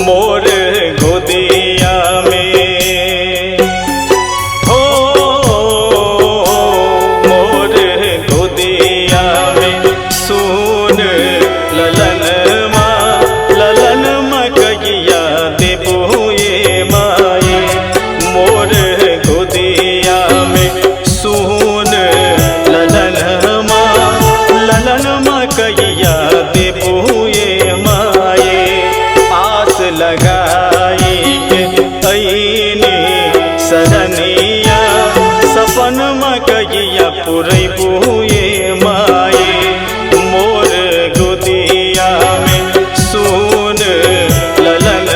मोर गोदिया में हो मोर गोदिया में सुन ललन माँ कहिया देबुए माए मोर गोदिया में सुन ललन माँ कहिया देबुए माए आस लगाई के ऐनी सरनिया सपन में कहिया पुरैबुए माए मोर गोदिया में सुन ललन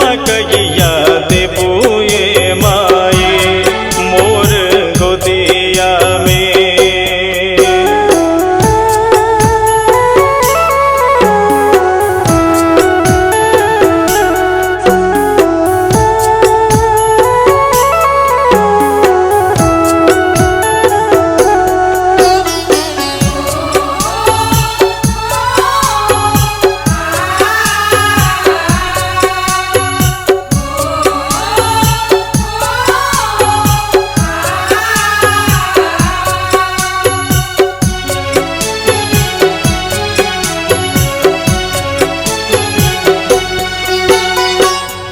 माँ कहिया देबुए माए मोर गोदिया में।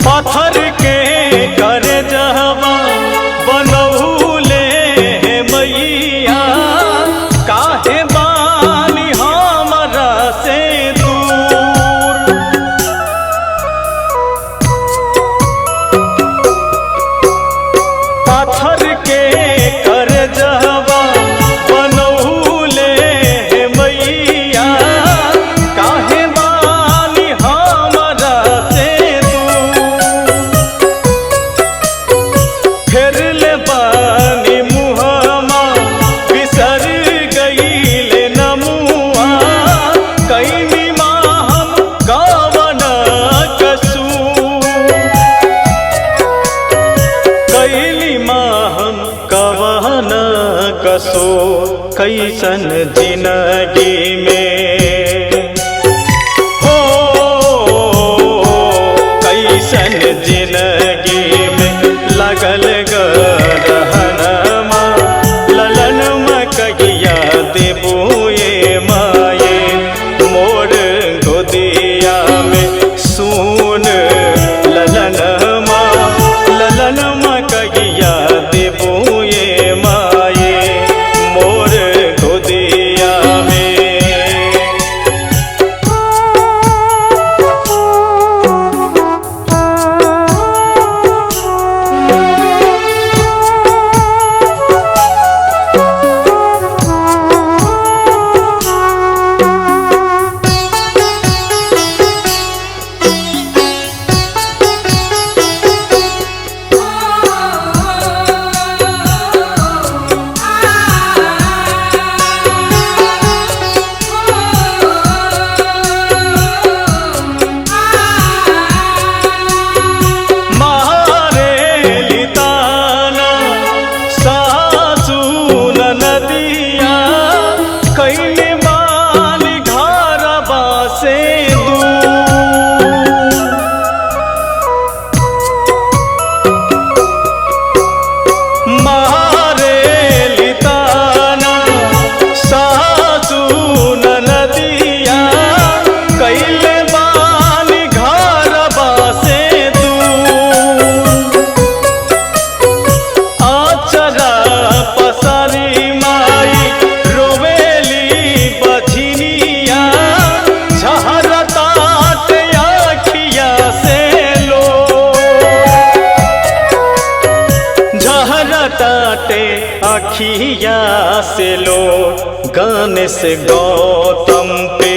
पत्थर के कर जहवा बनौले मैया काहे बानी हमरा से दूर पत्थर के कर जहवा बनौले मैया काहे बानी हमरा से फेर ले बानी मुहमा बिसर गईले नमुआ कैनी माँ हम कवन कसूर कैली माँ हम कवन कसूर कैसन जिंदगी में हो कैसन जिंदगी में लगल गरहनमा ललनमा कहिया देबुए माए मोर गोदिया में सुन ललनमा कहिया देबुए माए मोर गोदिया में। ताटे अखिया से लो गाने से गौतम पे